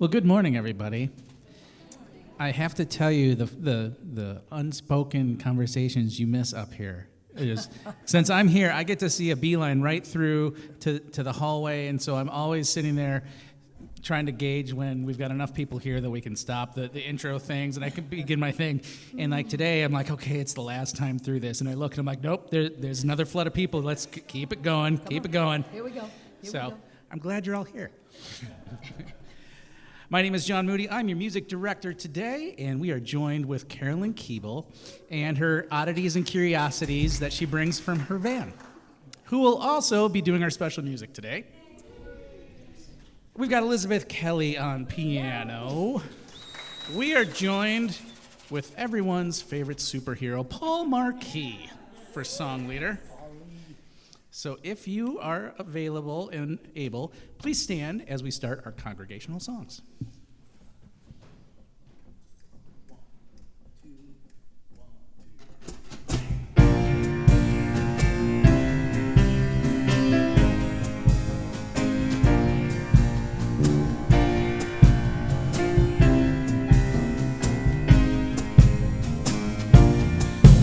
Well, good morning, everybody. I have to tell you the unspoken conversations you miss up here. Since I'm here, I get to see a beeline right through to the hallway, and so I'm always sitting there trying to gauge when we've got enough people here that we can stop the intro things, and I can begin my thing. And like today, I'm like, okay, it's the last time through this, and I look and I'm like, nope, there's another flood of people. Let's keep it going, keep it going. Here we go. I'm glad you're all here. My name is John Moody. I'm your music director today, and we are joined with Carolyn Keeble and her oddities and curiosities that she brings from her van, who will also be doing our special music today. We've got Elizabeth Kelly on piano. We are joined with everyone's favorite superhero, Paul Marquis, for song leader. So if you are available and able, please stand as we start our congregational songs.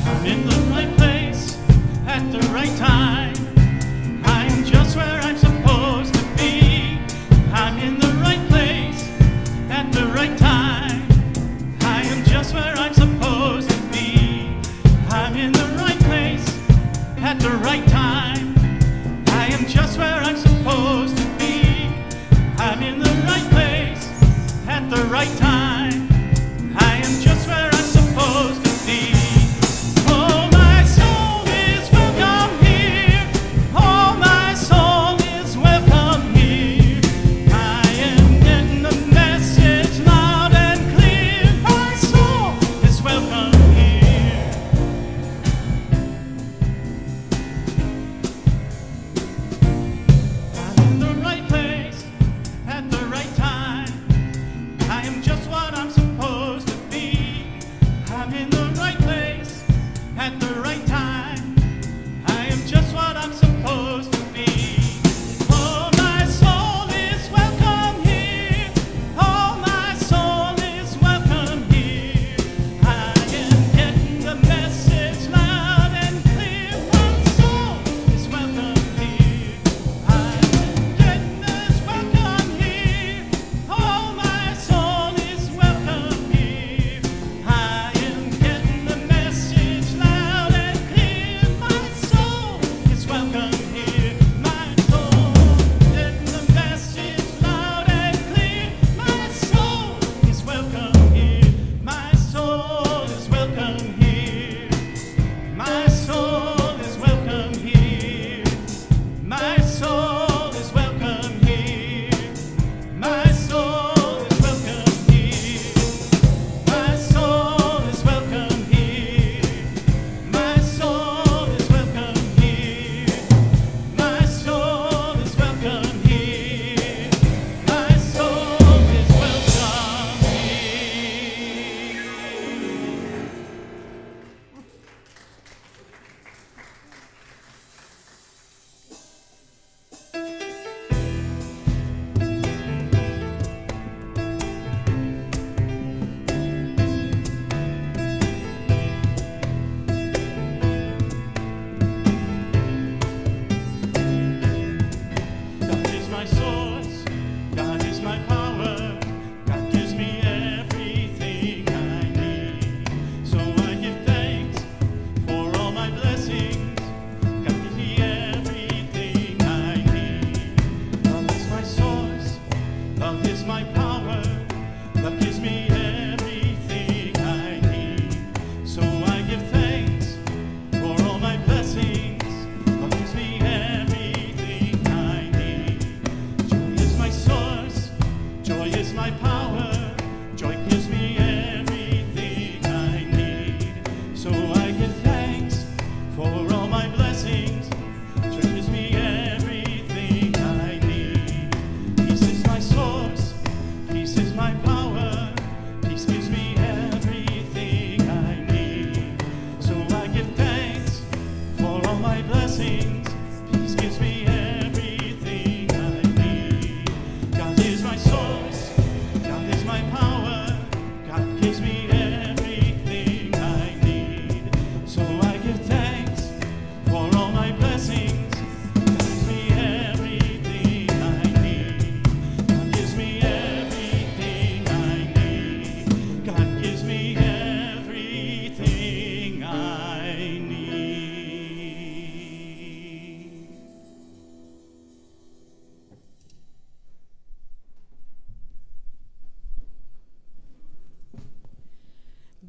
I'm in the right place at the right time. I'm just where I'm supposed to be. I'm in the right place at the right time. I am just where I'm supposed to be. I'm in the right place at the right time. I am just where I'm supposed to be. I'm in the right place at the right time. I am just where I'm supposed to be. Oh, my soul is welcome here.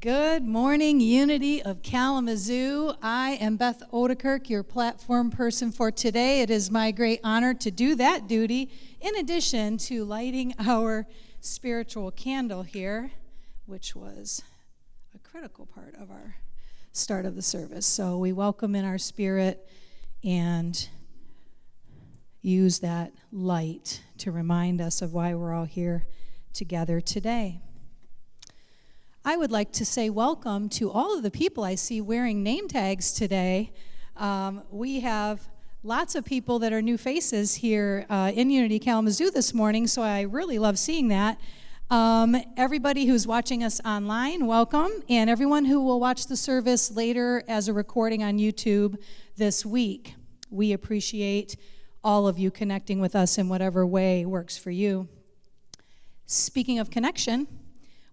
Good morning, Unity of Kalamazoo. I am Beth Odekirk, your platform person for today. It is my great honor to do that duty, in addition to lighting our spiritual candle here, which was a critical part of our start of the service. So we welcome in our spirit and use that light to remind us of why we're all here together today. I would like to say welcome to all of the people I see wearing name tags today. We have lots of people that are new faces here in Unity Kalamazoo this morning, so I really love seeing that. Everybody who's watching us online, welcome, and everyone who will watch the service later as a recording on YouTube this week. We appreciate all of you connecting with us in whatever way works for you. Speaking of connection,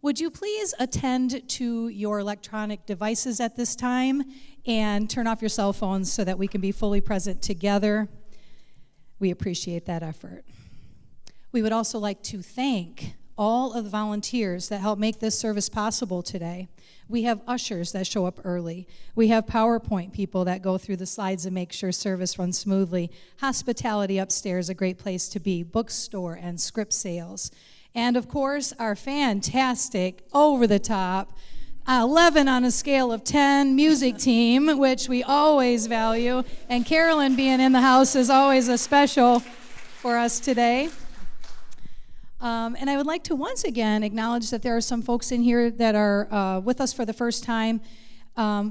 would you please attend to your electronic devices at this time and turn off your cell phones so that we can be fully present together? We appreciate that effort. We would also like to thank all of the volunteers that help make this service possible today. We have ushers that show up early. We have PowerPoint people that go through the slides and make sure service runs smoothly. Hospitality upstairs, a great place to be. Bookstore and script sales. And of course, our fantastic, over-the-top, 11 on a scale of 10 music team, which we always value. And Carolyn being in the house is always a special for us today. And I would like to once again acknowledge that there are some folks in here that are with us for the first time.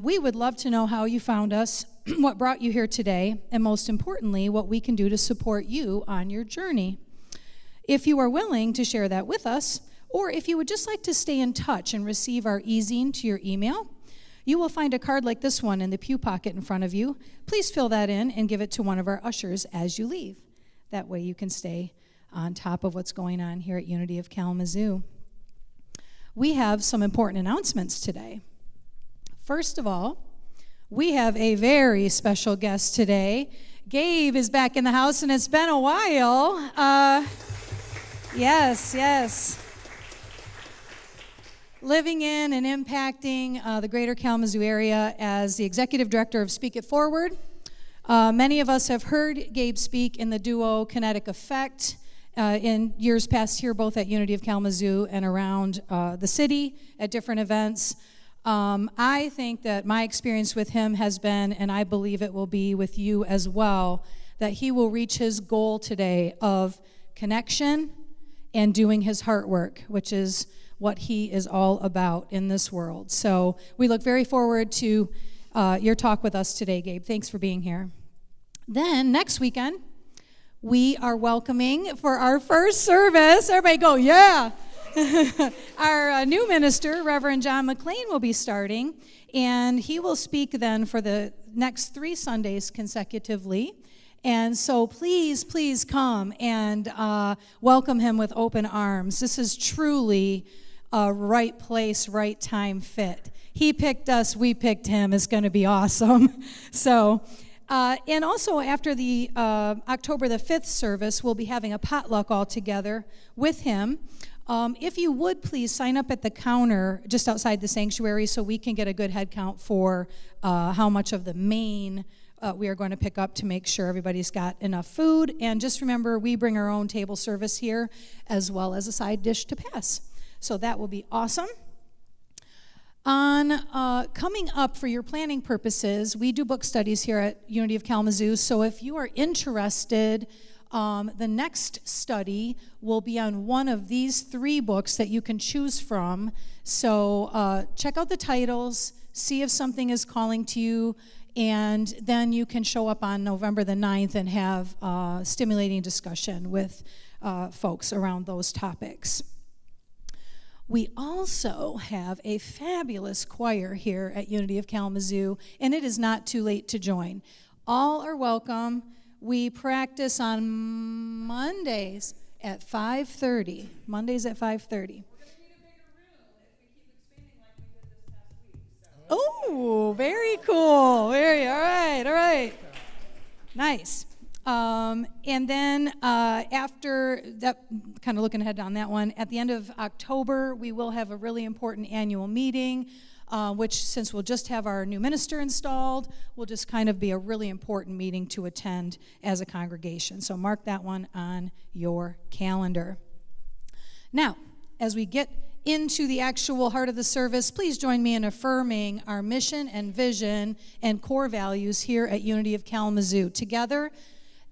We would love to know how you found us, what brought you here today, and most importantly, what we can do to support you on your journey. If you are willing to share that with us, or if you would just like to stay in touch and receive our e-zine to your email, you will find a card like this one in the pew pocket in front of you. Please fill that in and give it to one of our ushers as you leave. That way you can stay on top of what's going on here at Unity of Kalamazoo. We have some important announcements today. First of all, we have a very special guest today. Gabe is back in the house, and it's been a while. Yes. Living in and impacting the greater Kalamazoo area as the executive director of Speak It Forward. Many of us have heard Gabe speak in the duo Kinetic Effect in years past here, both at Unity of Kalamazoo and around the city at different events. I think that my experience with him has been, and I believe it will be with you as well, that he will reach his goal today of connection and doing his heart work, which is what he is all about in this world. So we look very forward to your talk with us today, Gabe. Thanks for being here. Then next weekend, we are welcoming for our first service, everybody go, yeah! Our new minister, Reverend John McLean, will be starting, and he will speak then for the next 3 Sundays consecutively. And so please come and welcome him with open arms. This is truly a right place, right time fit. He picked us, we picked him. It's going to be awesome. So, and also after the October the 5th service, we'll be having a potluck all together with him. If you would please sign up at the counter just outside the sanctuary so we can get a good head count for how much of the main we are going to pick up to make sure everybody's got enough food. And just remember, we bring our own table service here as well as a side dish to pass. So that will be awesome. On coming up for your planning purposes, we do book studies here at Unity of Kalamazoo. So if you are interested, the next study will be on one of these 3 books that you can choose from. So check out the titles, see if something is calling to you, and then you can show up on November the 9th and have stimulating discussion with folks around those topics. We also have a fabulous choir here at Unity of Kalamazoo, and it is not too late to join. All are welcome. We practice on Mondays at 5:30. Mondays at 5:30. Oh, very cool. All right. Nice. And then after that, kind of looking ahead on that one, at the end of October, we will have a really important annual meeting. which, since we'll just have our new minister installed, will just kind of be a really important meeting to attend as a congregation. So mark that one on your calendar. Now, as we get into the actual heart of the service, please join me in affirming our mission and vision and core values here at Unity of Kalamazoo. Together,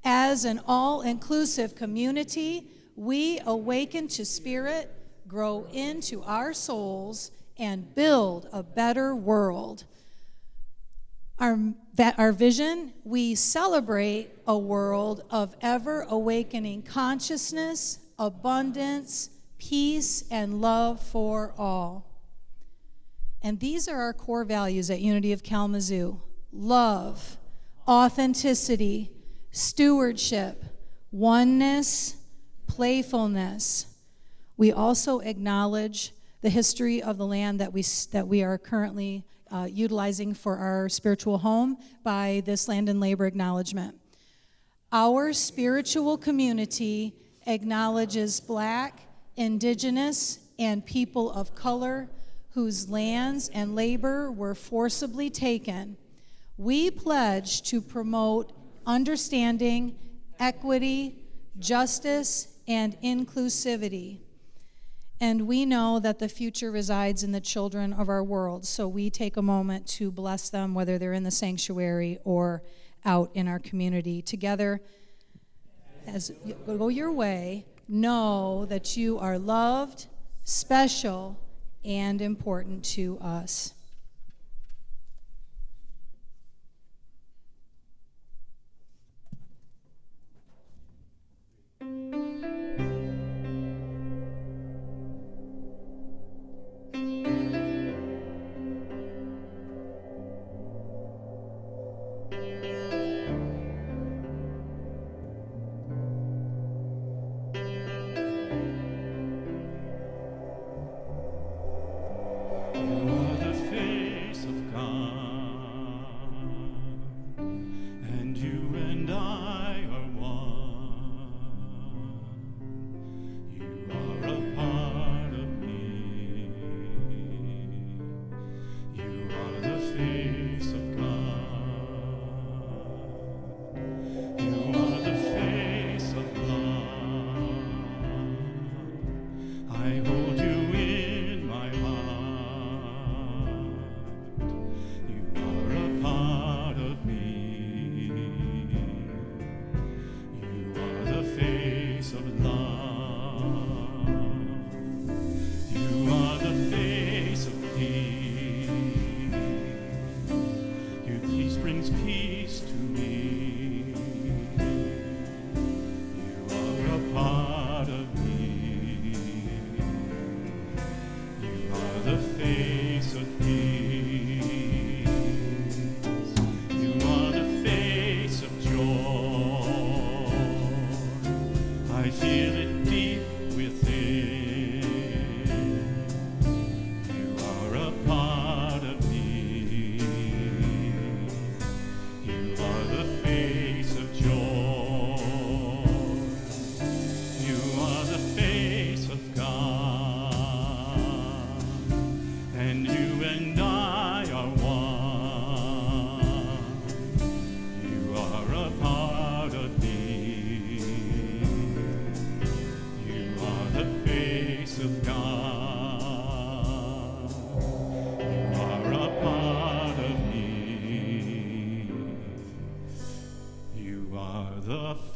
as an all-inclusive community, we awaken to spirit, grow into our souls, and build a better world. Our vision, we celebrate a world of ever-awakening consciousness, abundance, peace, and love for all. And these are our core values at Unity of Kalamazoo: love, authenticity, stewardship, oneness, playfulness. We also acknowledge the history of the land that we are currently utilizing for our spiritual home by this land and labor acknowledgement. Our spiritual community acknowledges Black, Indigenous, and people of color whose lands and labor were forcibly taken. We pledge to promote understanding, equity, justice, and inclusivity. And we know that the future resides in the children of our world, so we take a moment to bless them, whether they're in the sanctuary or out in our community. Together, as you go your way, know that you are loved, special, and important to us.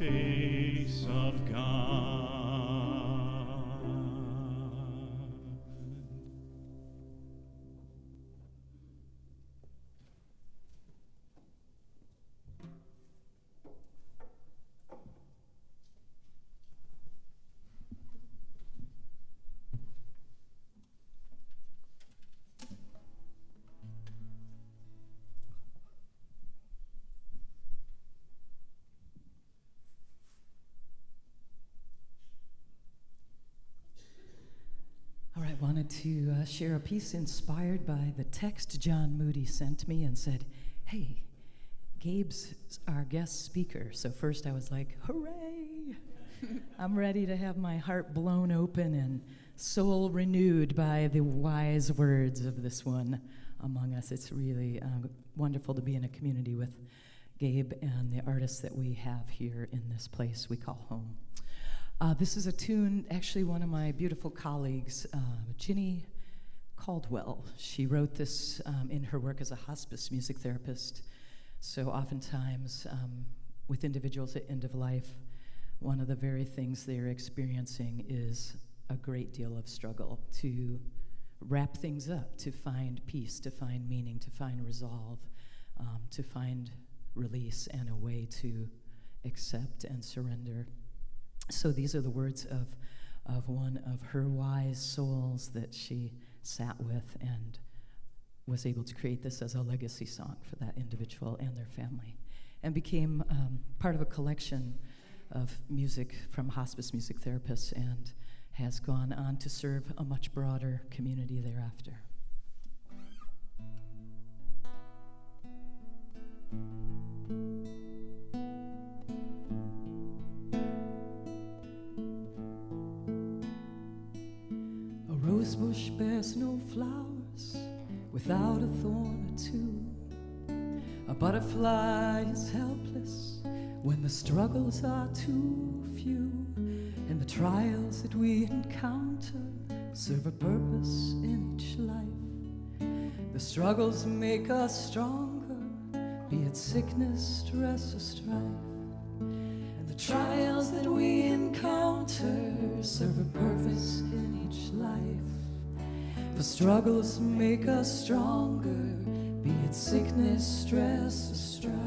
face of God. All right, wanted to share a piece inspired by the text John Moody sent me and said, hey, Gabe's our guest speaker. So first I was like, hooray! I'm ready to have my heart blown open and soul renewed by the wise words of this one among us. It's really wonderful to be in a community with Gabe and the artists that we have here in this place we call home. This is a tune, actually one of my beautiful colleagues, Ginny Caldwell. She wrote this in her work as a hospice music therapist. So oftentimes with individuals at end of life, one of the very things they're experiencing is a great deal of struggle to wrap things up, to find peace, to find meaning, to find resolve, to find release and a way to accept and surrender. So these are the words of one of her wise souls that she sat with and was able to create this as a legacy song for that individual and their family, and became part of a collection of music from hospice music therapists, and has gone on to serve a much broader community thereafter. A rose bush bears no flowers without a thorn or two. A butterfly is helpless when the struggles are too few, and the trials that we encounter serve a purpose in each life. The struggles make us stronger, be it sickness, stress, or strife. And the trials that we encounter serve a purpose in each life. The struggles make us stronger, be it sickness, stress, or strife.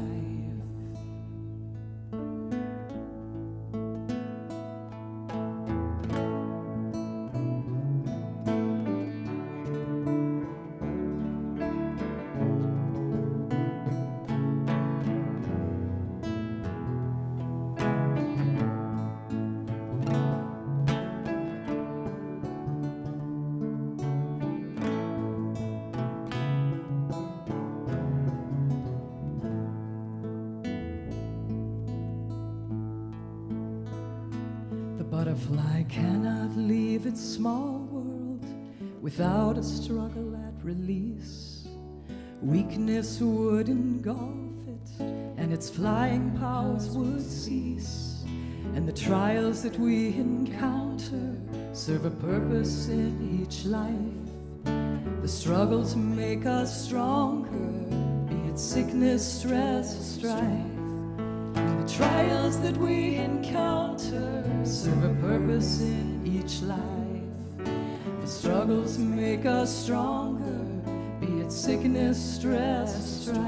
Butterfly cannot leave its small world without a struggle at release. Weakness would engulf it, and its flying powers would cease. And the trials that we encounter serve a purpose in each life. The struggles make us stronger, be it sickness, stress, or strife. The trials that we encounter serve a purpose in each life. The struggles make us stronger, be it sickness, stress, or strife.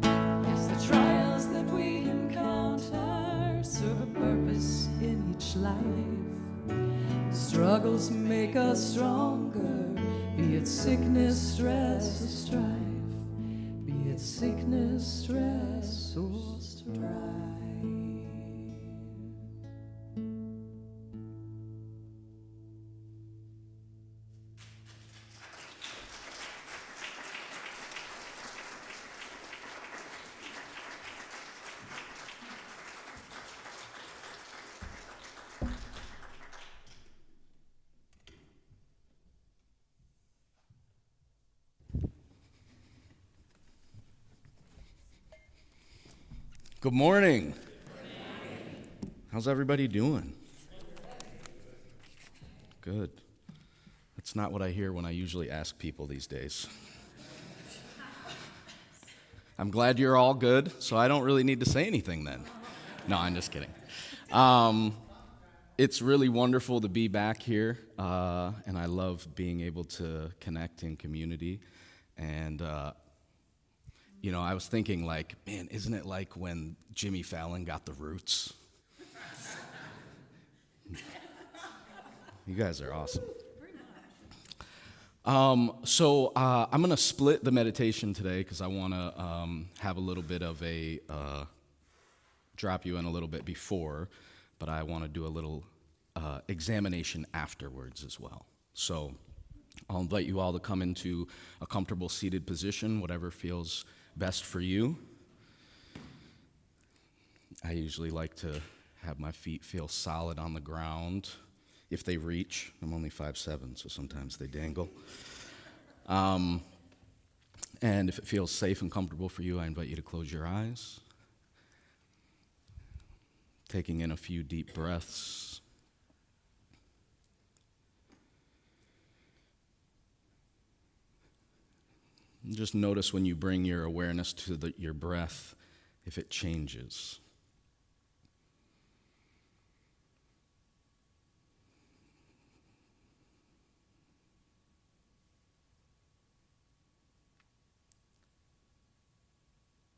Yes, the trials that we encounter serve a purpose in each life. The struggles make us stronger, be it sickness, stress, or strife. Be it sickness, stress, or strife. Good morning. How's everybody doing? Good. That's not what I hear when I usually ask people these days. I'm glad you're all good, so I don't really need to say anything then. No, I'm just kidding. It's really wonderful to be back here, and I love being able to connect in community. And you know, I was thinking, like, man, isn't it like when Jimmy Fallon got the Roots? You guys are awesome. So I'm going to split the meditation today because I want to have a little bit of a drop you in a little bit before, but I want to do a little examination afterwards as well. So I'll invite you all to come into a comfortable seated position, whatever feels best for you. I usually like to have my feet feel solid on the ground if they reach. I'm only 5'7", so sometimes they dangle. And if it feels safe and comfortable for you, I invite you to close your eyes. Taking in a few deep breaths. And just notice when you bring your awareness to your breath, if it changes.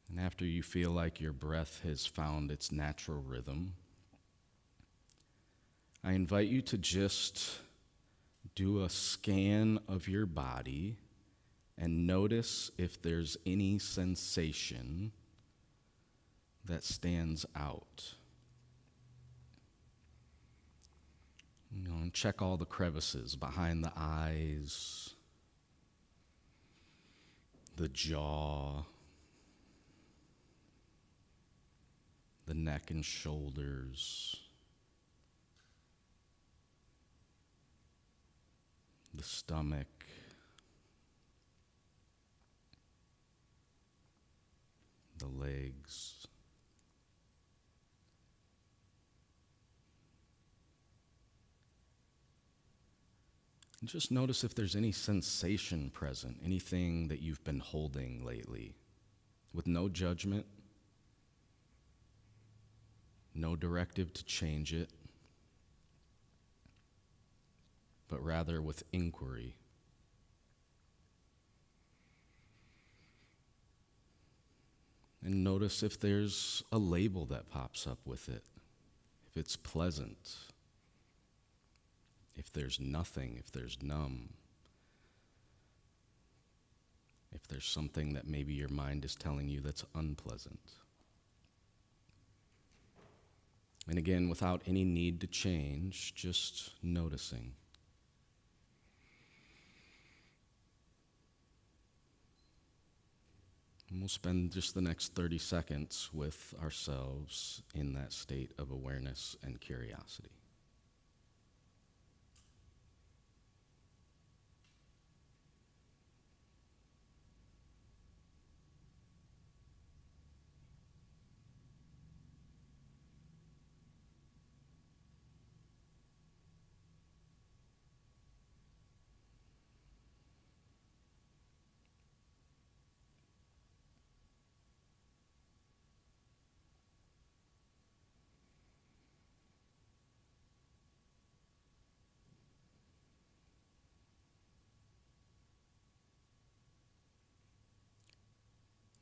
And after you feel like your breath has found its natural rhythm, I invite you to just do a scan of your body and notice if there's any sensation that stands out. And check all the crevices behind the eyes, the jaw, the neck and shoulders, the stomach, the legs, and just notice if there's any sensation present, anything that you've been holding lately, with no judgment, no directive to change it, but rather with inquiry. And notice if there's a label that pops up with it, if it's pleasant, if there's nothing, if there's numb, if there's something that maybe your mind is telling you that's unpleasant. And again, without any need to change, just noticing. And we'll spend just the next 30 seconds with ourselves in that state of awareness and curiosity.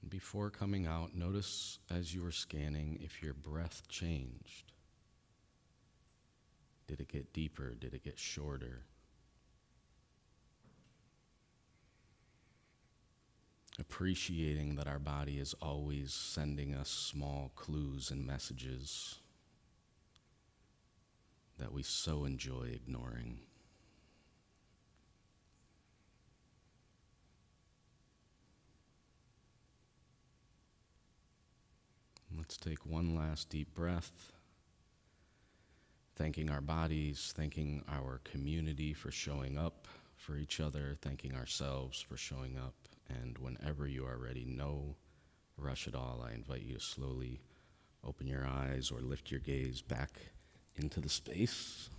Before coming out, notice as you were scanning if your breath changed. Did it get deeper? Did it get shorter? Appreciating that our body is always sending us small clues and messages that we so enjoy ignoring. Let's take one last deep breath, thanking our bodies, thanking our community for showing up for each other, thanking ourselves for showing up. And whenever you are ready, no rush at all. I invite you to slowly open your eyes or lift your gaze back into the space.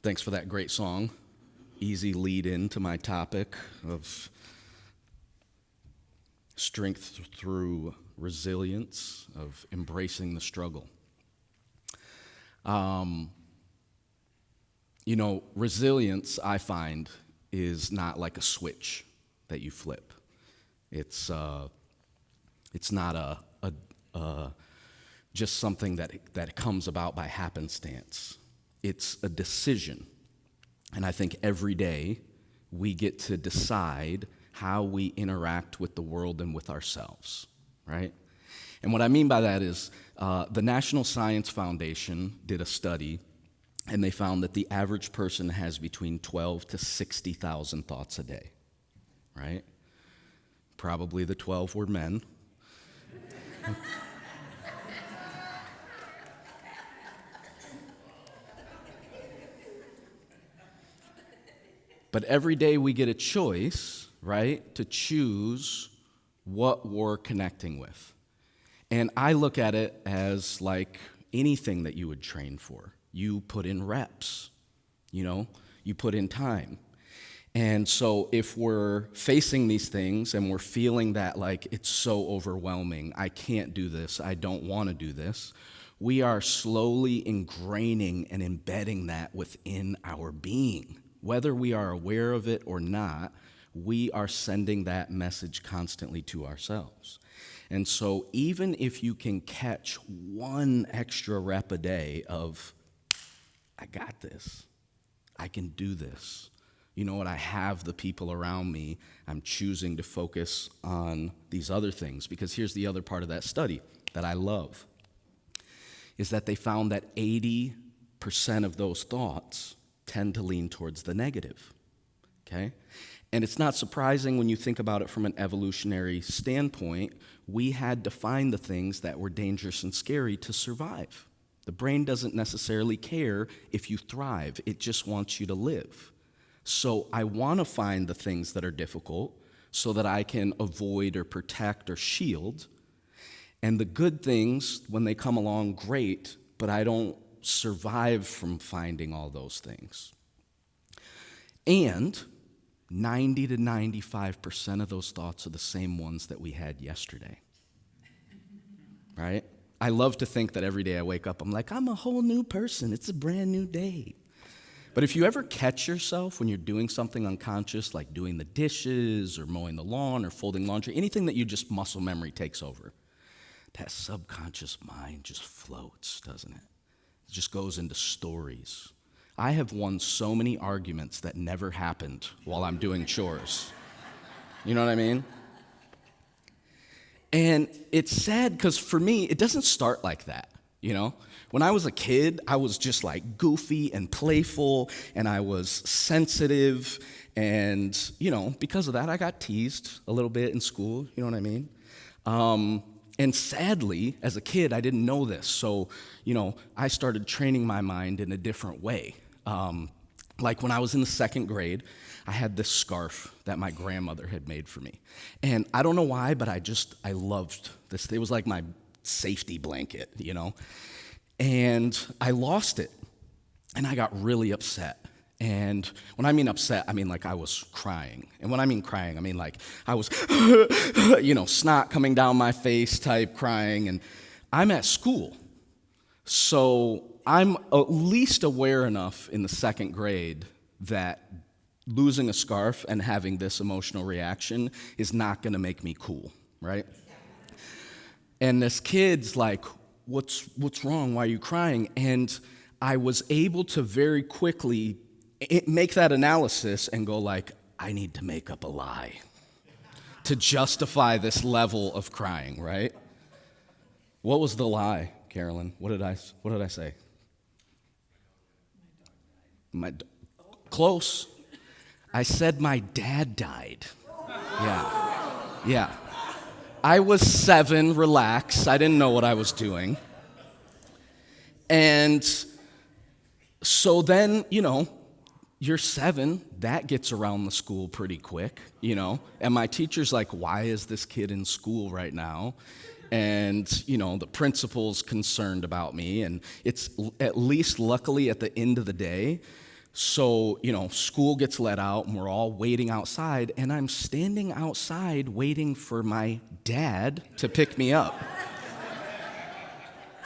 Thanks for that great song. Easy lead in to my topic of strength through resilience, of embracing the struggle. Resilience, I find, is not like a switch that you flip. It's not just something that comes about by happenstance. It's a decision. And I think every day we get to decide how we interact with the world and with ourselves, right? And what I mean by that is the National Science Foundation did a study, and they found that the average person has between 12 to 60,000 thoughts a day, right? Probably the 12 were men. But every day we get a choice, right, to choose what we're connecting with. And I look at it as like anything that you would train for. You put in reps, you put in time. And so if we're facing these things and we're feeling that like it's so overwhelming, I can't do this, I don't want to do this, we are slowly ingraining and embedding that within our being. Whether we are aware of it or not, we are sending that message constantly to ourselves. And so even if you can catch one extra rep a day of, I got this, I can do this. You know what, I have the people around me. I'm choosing to focus on these other things. Because here's the other part of that study that I love, is that they found that 80% of those thoughts tend to lean towards the negative, okay? And it's not surprising when you think about it from an evolutionary standpoint. We had to find the things that were dangerous and scary to survive. The brain doesn't necessarily care if you thrive. It just wants you to live. So I want to find the things that are difficult so that I can avoid or protect or shield. And the good things, when they come along, great, but I don't survive from finding all those things. And 90 to 95% of those thoughts are the same ones that we had yesterday. Right? I love to think that every day I wake up, I'm like, I'm a whole new person. It's a brand new day. But if you ever catch yourself when you're doing something unconscious, like doing the dishes or mowing the lawn or folding laundry, anything that you just muscle memory takes over, that subconscious mind just floats, doesn't it? It just goes into stories. I have won so many arguments that never happened while I'm doing chores. You know what I mean? And it's sad because for me, it doesn't start like that, When I was a kid, I was just like goofy and playful, and I was sensitive, and, because of that, I got teased a little bit in school, you know what I mean? And sadly, as a kid, I didn't know this, so, I started training my mind in a different way. Like when I was in the second grade, I had this scarf that my grandmother had made for me. And I don't know why, but I loved this. It was like my safety blanket, And I lost it, and I got really upset. And when I mean upset, I mean like I was crying. And when I mean crying, I mean like I was, snot coming down my face type crying. And I'm at school, so I'm at least aware enough in the second grade that losing a scarf and having this emotional reaction is not going to make me cool, right? And this kid's like, what's wrong? Why are you crying? And I was able to very quickly make that analysis and go like, I need to make up a lie to justify this level of crying, right? What was the lie, Carolyn? What did I say? Close. I said my dad died. Yeah. I was 7, relax. I didn't know what I was doing. And so then, you're 7, that gets around the school pretty quick, And my teacher's like, why is this kid in school right now? And, the principal's concerned about me. And it's at least luckily at the end of the day. So, school gets let out and we're all waiting outside. And I'm standing outside waiting for my dad to pick me up.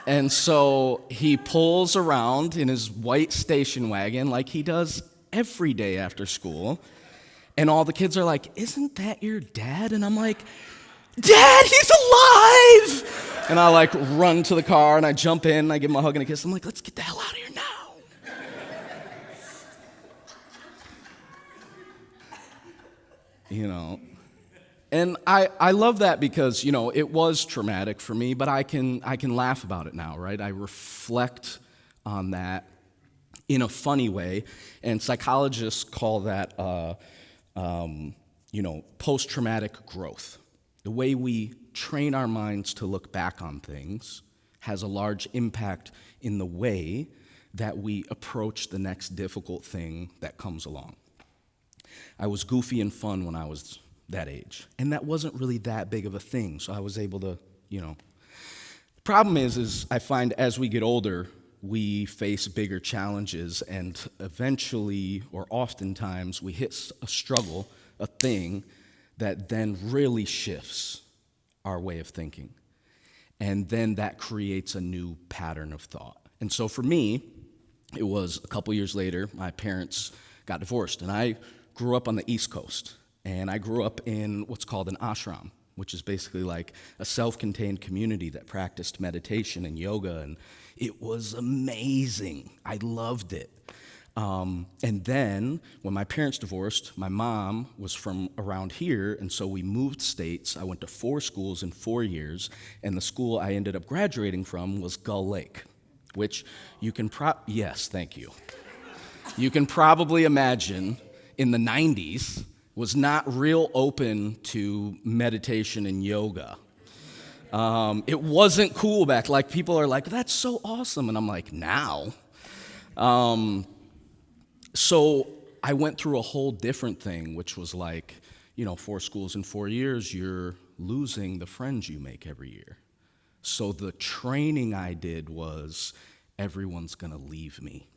And so he pulls around in his white station wagon like he does every day after school. And all the kids are like, isn't that your dad? And I'm like, Dad, he's alive! And I like run to the car and I jump in and I give him a hug and a kiss. I'm like, let's get the hell out of here now. And I love that because, it was traumatic for me, but I can laugh about it now, right? I reflect on that in a funny way, and psychologists call that, post-traumatic growth, The way we train our minds to look back on things has a large impact in the way that we approach the next difficult thing that comes along. I was goofy and fun when I was that age, and that wasn't really that big of a thing, so I was able to, The problem is I find as we get older, we face bigger challenges, and eventually, or oftentimes, we hit a struggle, a thing, that then really shifts our way of thinking. And then that creates a new pattern of thought. And so for me, it was a couple years later, my parents got divorced, and I grew up on the East Coast, and I grew up in what's called an ashram, which is basically like a self-contained community that practiced meditation and yoga, and it was amazing. I loved it. And then when my parents divorced, my mom was from around here, and so we moved states. I went to 4 schools in 4 years, and the school I ended up graduating from was Gull Lake, which you can yes, thank you. You can probably imagine in the 90s was not real open to meditation and yoga. It wasn't cool back. Like, people are like, that's so awesome. And I'm like, now? So I went through a whole different thing, which was like, 4 schools in 4 years, you're losing the friends you make every year. So the training I did was, everyone's gonna leave me.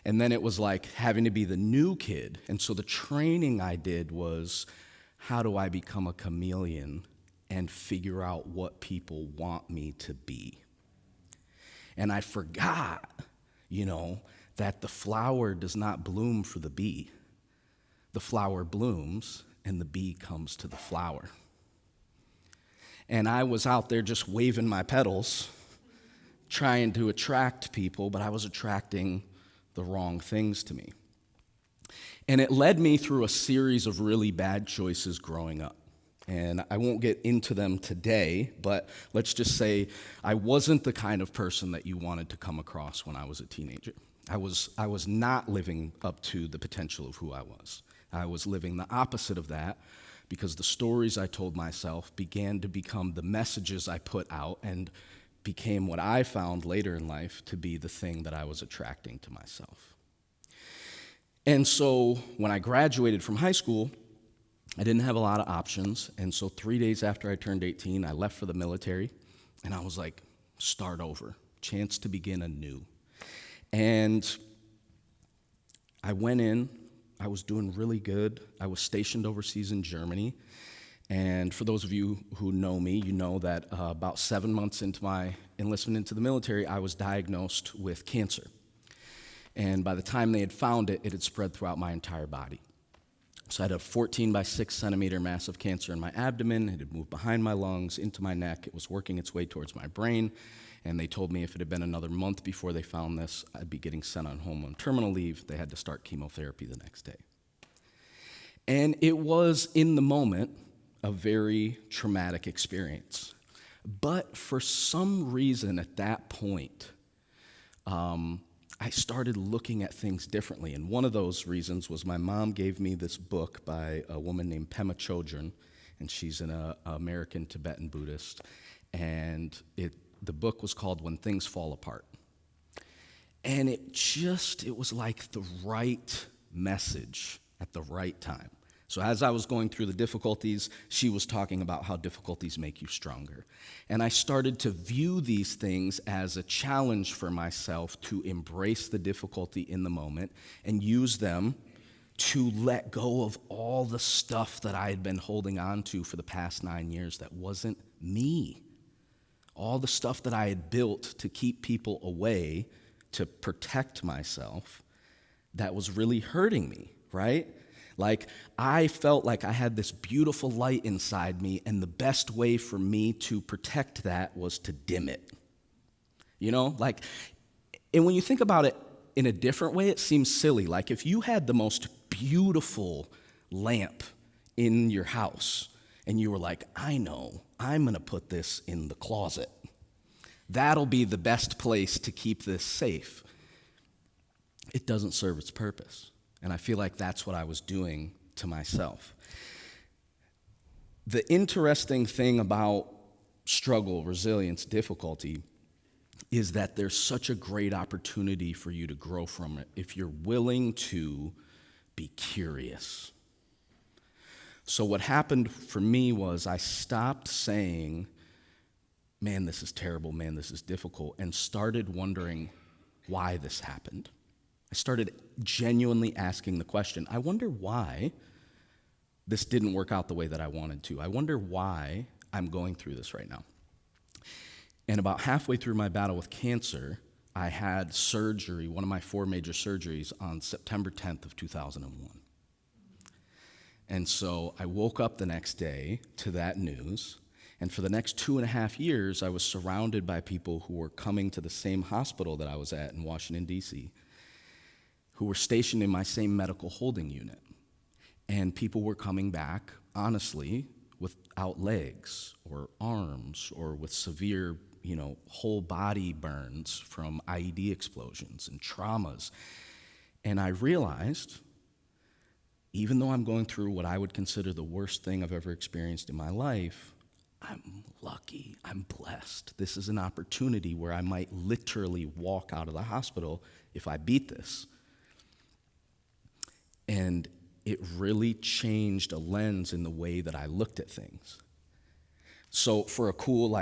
And then it was like having to be the new kid. And so the training I did was, how do I become a chameleon and figure out what people want me to be? And I forgot, that the flower does not bloom for the bee. The flower blooms, and the bee comes to the flower. And I was out there just waving my petals, trying to attract people, but I was attracting the wrong things to me. And it led me through a series of really bad choices growing up. And I won't get into them today, but let's just say I wasn't the kind of person that you wanted to come across when I was a teenager. I was not living up to the potential of who I was. I was living the opposite of that, because the stories I told myself began to become the messages I put out, and became what I found later in life to be the thing that I was attracting to myself. And so when I graduated from high school, I didn't have a lot of options, and so 3 days after I turned 18, I left for the military, and I was like, start over, chance to begin anew. And I went in, I was doing really good. I was stationed overseas in Germany, and for those of you who know me, you know that about 7 months into my enlistment into the military, I was diagnosed with cancer. And by the time they had found it, it had spread throughout my entire body. So I had a 14 by 6 centimeter mass of cancer in my abdomen. It had moved behind my lungs, into my neck. It was working its way towards my brain. And they told me if it had been another month before they found this, I'd be getting sent on home on terminal leave. They had to start chemotherapy the next day. And it was, in the moment, a very traumatic experience. But for some reason at that point, I started looking at things differently. And one of those reasons was my mom gave me this book by a woman named Pema Chodron, and she's an American Tibetan Buddhist. And the book was called When Things Fall Apart. And it was like the right message at the right time. So as I was going through the difficulties, she was talking about how difficulties make you stronger. And I started to view these things as a challenge for myself to embrace the difficulty in the moment and use them to let go of all the stuff that I had been holding on to for the past 9 years that wasn't me. All the stuff that I had built to keep people away, to protect myself, that was really hurting me, right? Like, I felt like I had this beautiful light inside me, and the best way for me to protect that was to dim it. And when you think about it in a different way, it seems silly. Like, if you had the most beautiful lamp in your house, and you were like, I know, I'm gonna put this in the closet. That'll be the best place to keep this safe. It doesn't serve its purpose. And I feel like that's what I was doing to myself. The interesting thing about struggle, resilience, difficulty is that there's such a great opportunity for you to grow from it if you're willing to be curious. So what happened for me was I stopped saying, man, this is terrible, man, this is difficult, and started wondering why this happened. I started genuinely asking the question, I wonder why this didn't work out the way that I wanted to. I wonder why I'm going through this right now. And about halfway through my battle with cancer, I had surgery, one of my 4 major surgeries, on September 10th of 2001. And so I woke up the next day to that news, and for the next 2.5 years, I was surrounded by people who were coming to the same hospital that I was at in Washington, D.C., who were stationed in my same medical holding unit. And people were coming back, honestly, without legs or arms or with severe, whole body burns from IED explosions and traumas. And I realized, even though I'm going through what I would consider the worst thing I've ever experienced in my life, I'm lucky, I'm blessed. This is an opportunity where I might literally walk out of the hospital if I beat this. And it really changed a lens in the way that I looked at things. So for a cool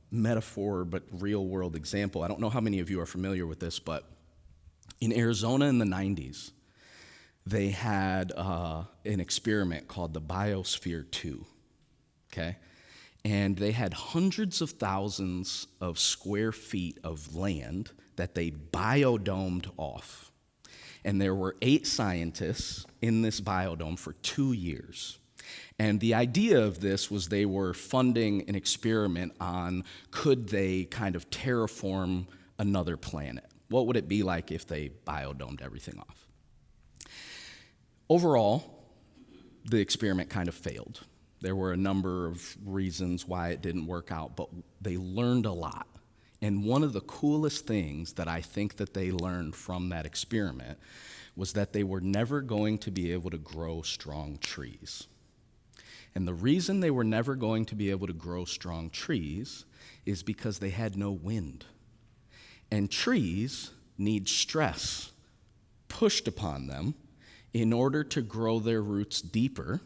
metaphor but real world example, I don't know how many of you are familiar with this, but in Arizona in the 90s, they had an experiment called the Biosphere 2, okay? And they had hundreds of thousands of square feet of land that they biodomed off. And there were 8 scientists in this biodome for 2 years. And the idea of this was they were funding an experiment on could they kind of terraform another planet? What would it be like if they biodomed everything off? Overall, the experiment kind of failed. There were a number of reasons why it didn't work out, but they learned a lot. And one of the coolest things that I think that they learned from that experiment was that they were never going to be able to grow strong trees. And the reason they were never going to be able to grow strong trees is because they had no wind. And trees need stress pushed upon them in order to grow their roots deeper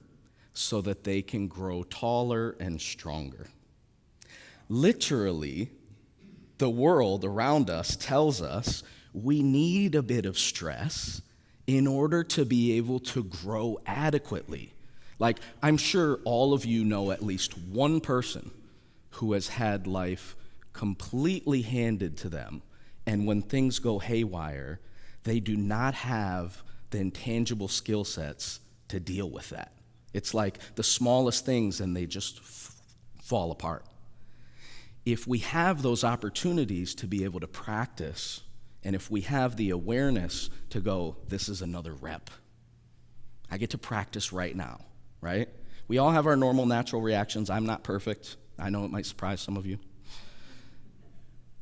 so that they can grow taller and stronger. Literally, the world around us tells us we need a bit of stress in order to be able to grow adequately. Like, I'm sure all of you know at least one person who has had life completely handed to them, and when things go haywire, they do not have the intangible skill sets to deal with that. It's like the smallest things and they just fall apart. If we have those opportunities to be able to practice, and if we have the awareness to go, this is another rep. I get to practice right now, right? We all have our normal natural reactions. I'm not perfect. I know it might surprise some of you.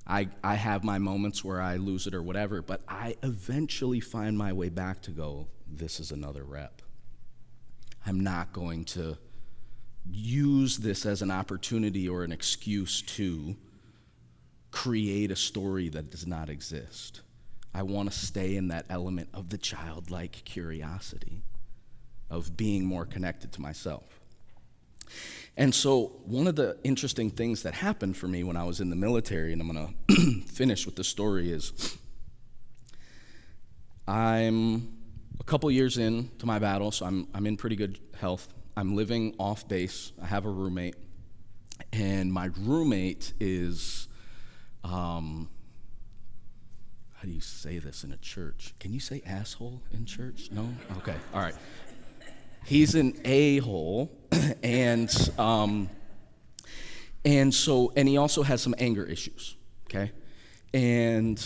I have my moments where I lose it or whatever, but I eventually find my way back to go, this is another rep. I'm not going to use this as an opportunity or an excuse to create a story that does not exist. I want to stay in that element of the childlike curiosity, of being more connected to myself. And so one of the interesting things that happened for me when I was in the military, and I'm going to finish with the story, is I'm a couple years into my battle, so I'm in pretty good health. I'm living off base. I have a roommate, and my roommate is, how do you say this in a church? Can you say asshole in church? No? Okay, all right. He's an a-hole, and he also has some anger issues, okay? And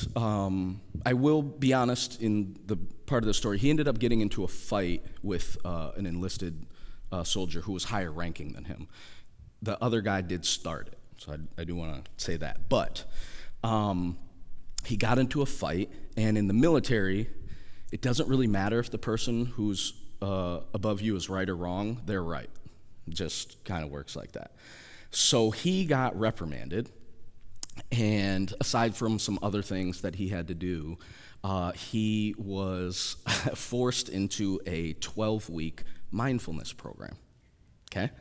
I will be honest in the part of the story, he ended up getting into a fight with an enlisted soldier who was higher ranking than him. The other guy did start it, so I do want to say that. But he got into a fight, and in the military, it doesn't really matter if the person who's above you is right or wrong, they're right. Just kind of works like that. So he got reprimanded, and aside from some other things that he had to do, he was forced into a 12-week mindfulness program, okay?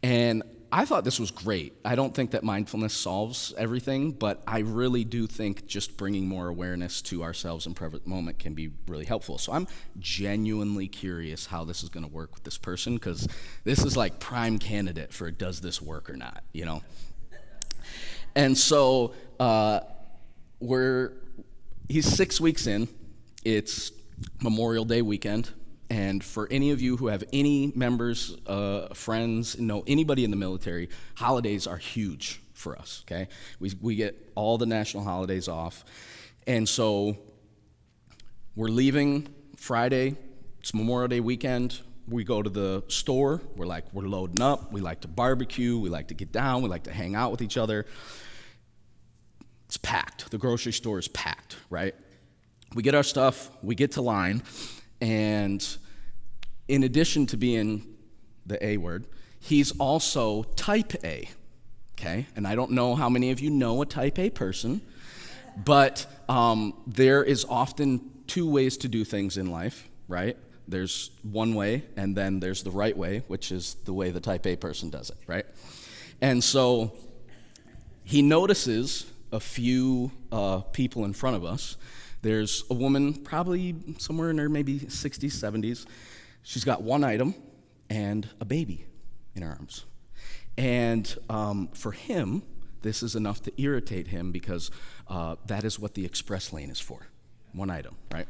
And I thought this was great. I don't think that mindfulness solves everything, but I really do think just bringing more awareness to ourselves in present moment can be really helpful. So I'm genuinely curious how this is going to work with this person, because this is like prime candidate for does this work or not, you know? And so he's 6 weeks in. It's Memorial Day weekend. And for any of you who have any members, friends, know anybody in the military, holidays are huge for us, okay? We get all the national holidays off. And so we're leaving Friday. It's Memorial Day weekend. We go to the store. We're loading up. We like to barbecue. We like to get down. We like to hang out with each other. It's packed. The grocery store is packed, right? We get our stuff. We get to line. And in addition to being the A word, he's also type A, okay? And I don't know how many of you know a type A person, but there is often two ways to do things in life, right? There's one way, and then there's the right way, which is the way the type A person does it, right? And so he notices a few people in front of us. There's a woman probably somewhere in her maybe 60s, 70s. She's got one item and a baby in her arms. And for him, this is enough to irritate him, because that is what the express lane is for, one item, right?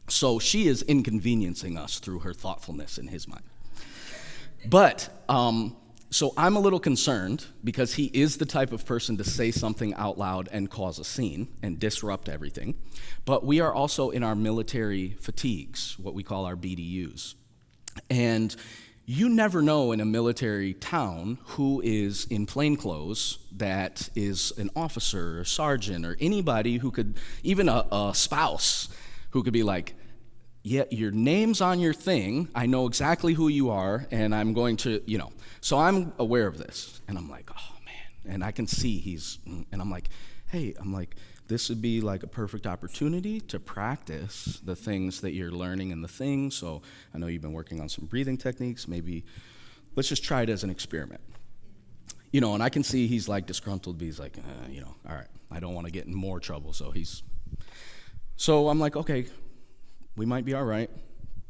So she is inconveniencing us through her thoughtfulness in his mind. But so I'm a little concerned, because he is the type of person to say something out loud and cause a scene and disrupt everything. But we are also in our military fatigues, what we call our BDUs. And you never know in a military town who is in plain clothes that is an officer or sergeant or anybody who could, even a spouse, who could be like, yeah, your name's on your thing, I know exactly who you are, and I'm going to, you know. So I'm aware of this, and I'm like, oh, man. And I can see and I'm like, hey, this would be like a perfect opportunity to practice the things that you're learning in the thing. So I know you've been working on some breathing techniques. Maybe let's just try it as an experiment. You know, and I can see he's like disgruntled, but he's like, you know, all right, I don't want to get in more trouble. So I'm like, okay, we might be all right.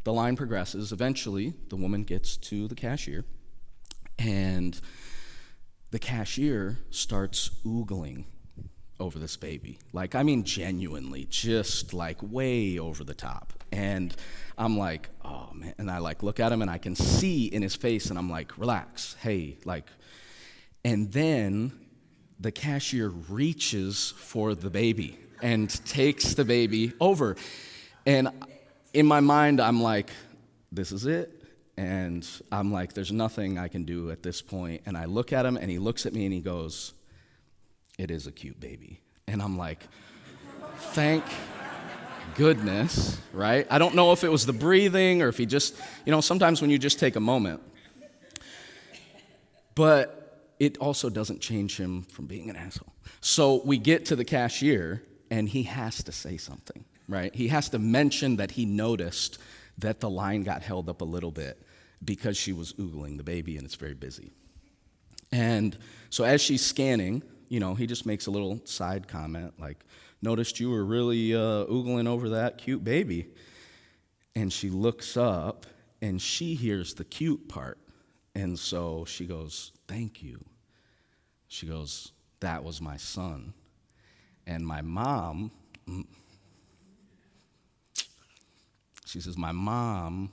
The line progresses. Eventually, the woman gets to the cashier, and the cashier starts oogling over this baby. Like, I mean, genuinely, just like way over the top. And I'm like, oh, man. And I like look at him, and I can see in his face, and I'm like, relax, hey, like. And then the cashier reaches for the baby and takes the baby over. And in my mind, I'm like, this is it. And I'm like, there's nothing I can do at this point. And I look at him, and he looks at me, and he goes, it is a cute baby. And I'm like, thank goodness, right? I don't know if it was the breathing or if he just, you know, sometimes when you just take a moment. But it also doesn't change him from being an asshole. So we get to the cashier, and he has to say something, right? He has to mention that he noticed that the line got held up a little bit because she was oogling the baby, and it's very busy. And so as she's scanning, you know, he just makes a little side comment like, noticed you were really oogling over that cute baby. And she looks up, and she hears the cute part. And so she goes, thank you. She goes, that was my son. And my mom, she says, my mom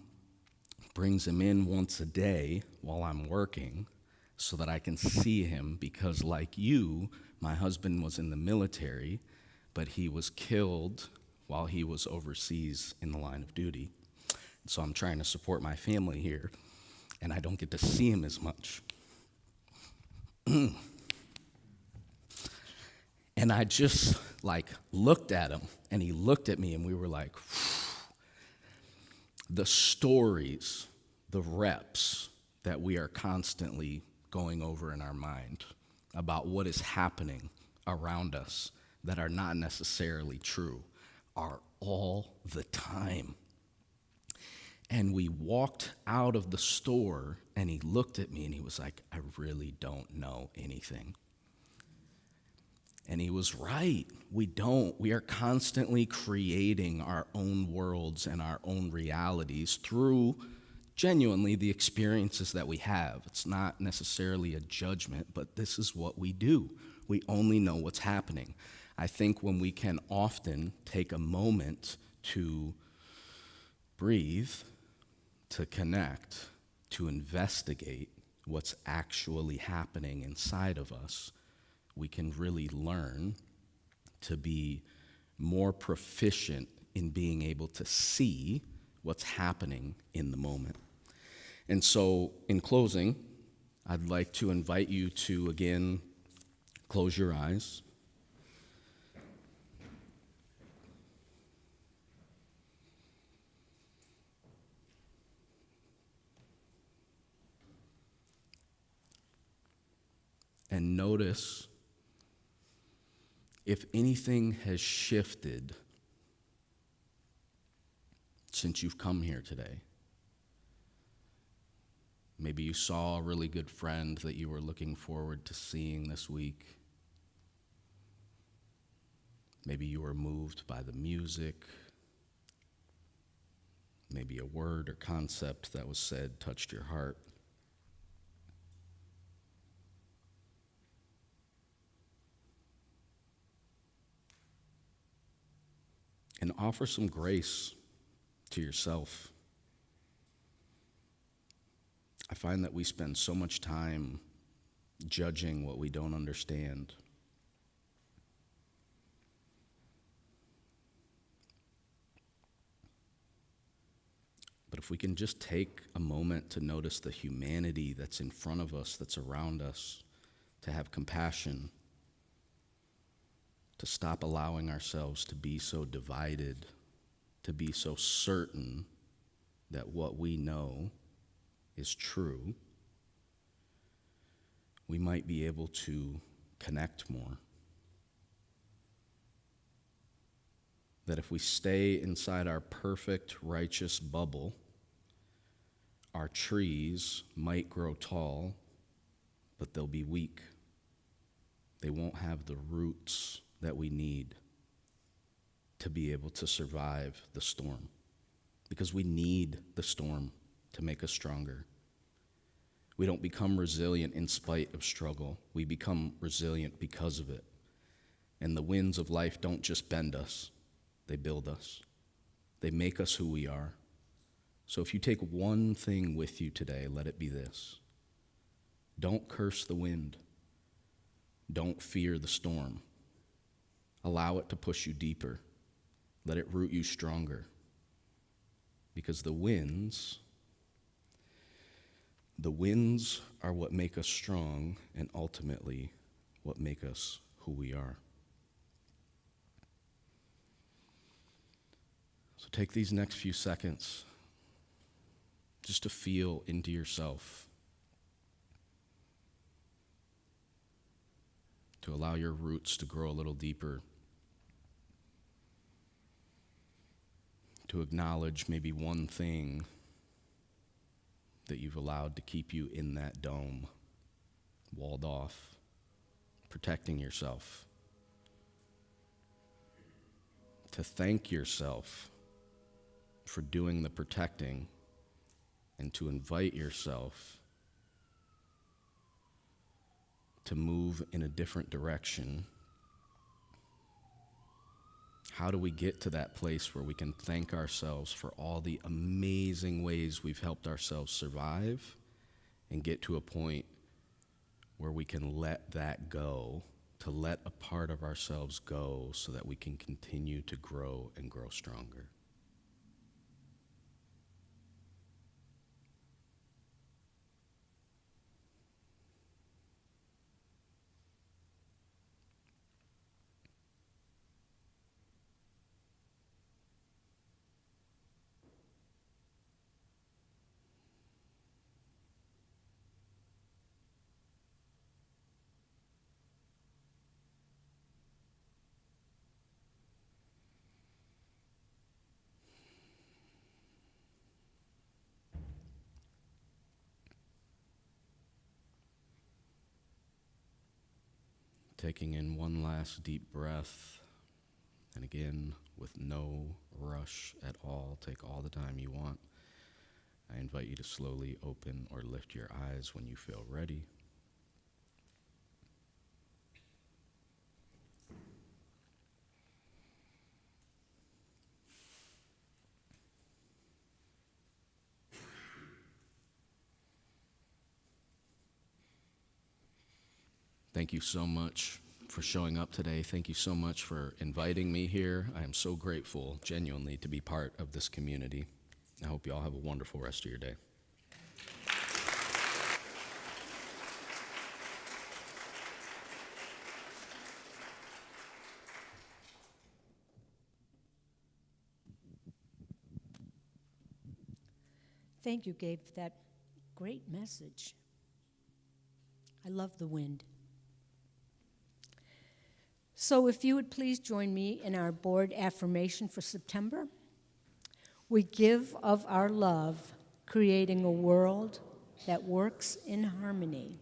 brings him in once a day while I'm working so that I can see him, because like you, my husband was in the military, but he was killed while he was overseas in the line of duty. So I'm trying to support my family here, and I don't get to see him as much. And I just like looked at him, and he looked at me, and we were like, the stories, the reps that we are constantly going over in our mind about what is happening around us that are not necessarily true are all the time. And we walked out of the store, and he looked at me and he was like, I really don't know anything. And he was right. We don't. We are constantly creating our own worlds and our own realities through genuinely the experiences that we have. It's not necessarily a judgment, but this is what we do. We only know what's happening. I think when we can often take a moment to breathe, to connect, to investigate what's actually happening inside of us, we can really learn to be more proficient in being able to see what's happening in the moment. And so, in closing, I'd like to invite you to, again, close your eyes. And notice if anything has shifted since you've come here today. Maybe you saw a really good friend that you were looking forward to seeing this week. Maybe you were moved by the music. Maybe a word or concept that was said touched your heart. And offer some grace to yourself. I find that we spend so much time judging what we don't understand. But if we can just take a moment to notice the humanity that's in front of us, that's around us, to have compassion, to stop allowing ourselves to be so divided, to be so certain that what we know is true, we might be able to connect more. That if we stay inside our perfect, righteous bubble, our trees might grow tall, but they'll be weak. They won't have the roots that we need to be able to survive the storm, because we need the storm to make us stronger. We don't become resilient in spite of struggle. We become resilient because of it. And the winds of life don't just bend us, they build us. They make us who we are. So if you take one thing with you today, let it be this. Don't curse the wind. Don't fear the storm. Allow it to push you deeper. Let it root you stronger. Because the winds are what make us strong and ultimately what make us who we are. So take these next few seconds just to feel into yourself, to allow your roots to grow a little deeper, to acknowledge maybe one thing that you've allowed to keep you in that dome, walled off, protecting yourself, to thank yourself for doing the protecting, and to invite yourself to move in a different direction. How do we get to that place where we can thank ourselves for all the amazing ways we've helped ourselves survive and get to a point where we can let that go, to let a part of ourselves go so that we can continue to grow and grow stronger? Taking in one last deep breath, and again, with no rush at all, take all the time you want. I invite you to slowly open or lift your eyes when you feel ready. Thank you so much for showing up today. Thank you so much for inviting me here. I am so grateful, genuinely, to be part of this community. I hope you all have a wonderful rest of your day. Thank you, Gabe, for that great message. I love the wind. So if you would please join me in our board affirmation for September. We give of our love, creating a world that works in harmony.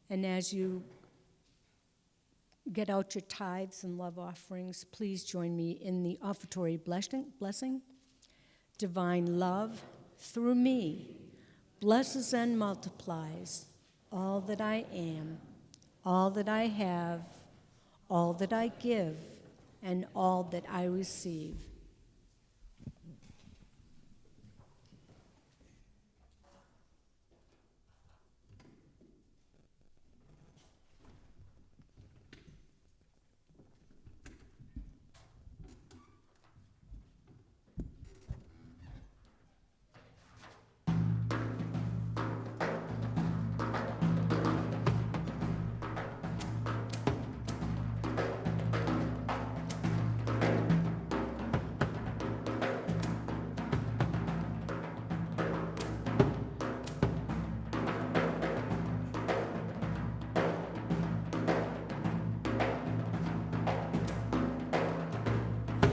And as you get out your tithes and love offerings, please join me in the offertory blessing. Divine love, through me, blesses and multiplies all that I am, all that I have, all that I give, and all that I receive.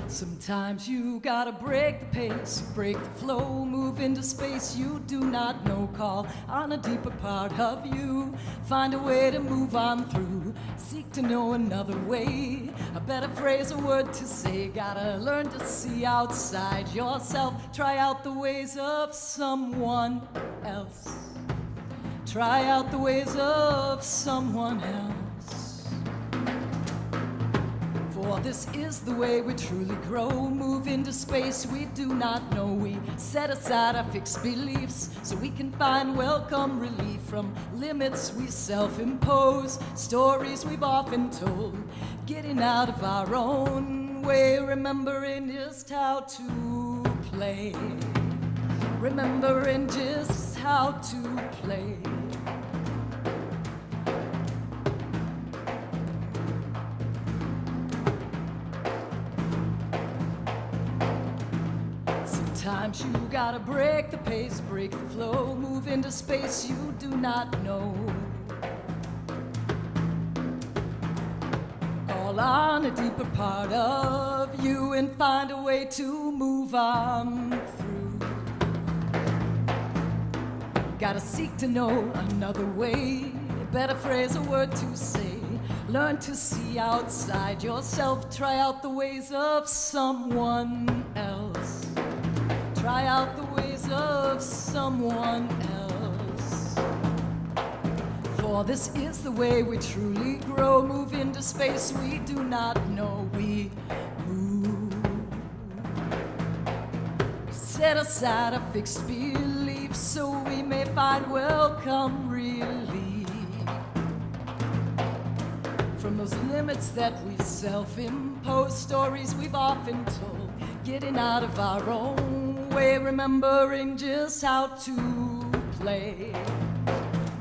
Sometimes you gotta break the pace, break the flow, move into space you do not know, call on a deeper part of you, find a way to move on through, seek to know another way, a better phrase, a word to say, gotta learn to see outside yourself, try out the ways of someone else, try out the ways of someone else. For this is the way we truly grow, move into space we do not know. We set aside our fixed beliefs so we can find welcome relief from limits we self-impose, stories we've often told, getting out of our own way, remembering just how to play, remembering just how to play. Sometimes you gotta break the pace, break the flow, move into space you do not know. Call on a deeper part of you and find a way to move on through. Gotta seek to know another way, a better phrase, a word to say. Learn to see outside yourself, try out the ways of someone else. Try out the ways of someone else. For this is the way we truly grow, move into space we do not know. We move, set aside our fixed beliefs so we may find welcome relief from those limits that we self-impose, stories we've often told, getting out of our own way, remembering just how to play,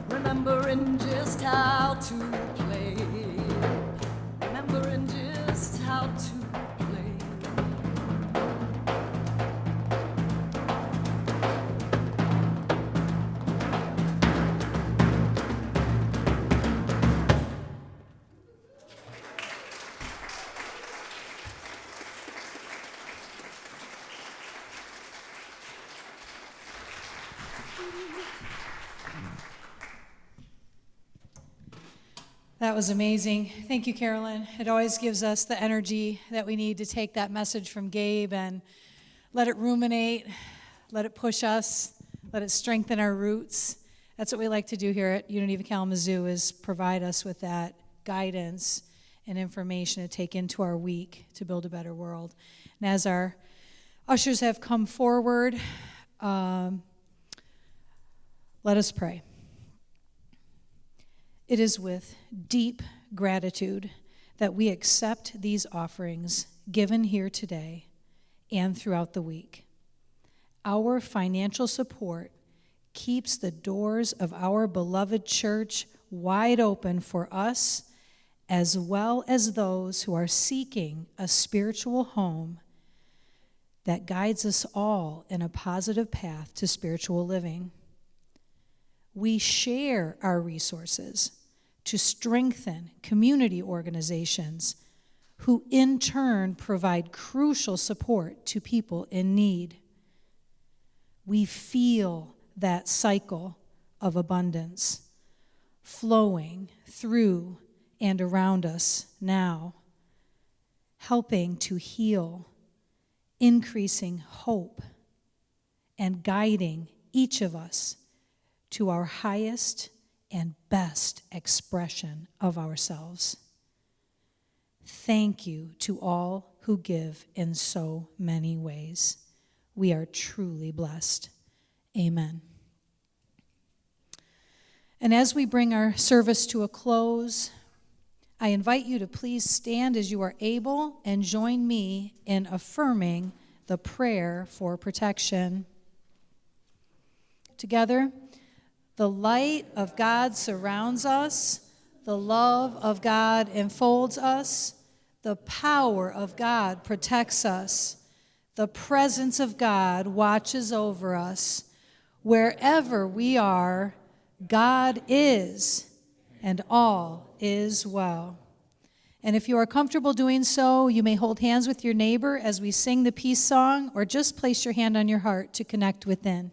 remembering just how to play, remembering just how to play. That was amazing. Thank you, Carolyn. It always gives us the energy that we need to take that message from Gabe and let it ruminate, let it push us, let it strengthen our roots. That's what we like to do here at Unity of Kalamazoo, is provide us with that guidance and information to take into our week to build a better world. And as our ushers have come forward, let us pray. It is with deep gratitude that we accept these offerings given here today and throughout the week. Our financial support keeps the doors of our beloved church wide open for us, as well as those who are seeking a spiritual home that guides us all in a positive path to spiritual living. We share our resources to strengthen community organizations who in turn provide crucial support to people in need. We feel that cycle of abundance flowing through and around us now, helping to heal, increasing hope, and guiding each of us to our highest and best expression of ourselves. Thank you to all who give in so many ways. We are truly blessed. Amen. And as we bring our service to a close, I invite you to please stand as you are able and join me in affirming the prayer for protection. Together, the light of God surrounds us, the love of God enfolds us, the power of God protects us, the presence of God watches over us. Wherever we are, God is, and all is well. And if you are comfortable doing so, you may hold hands with your neighbor as we sing the peace song, or just place your hand on your heart to connect within.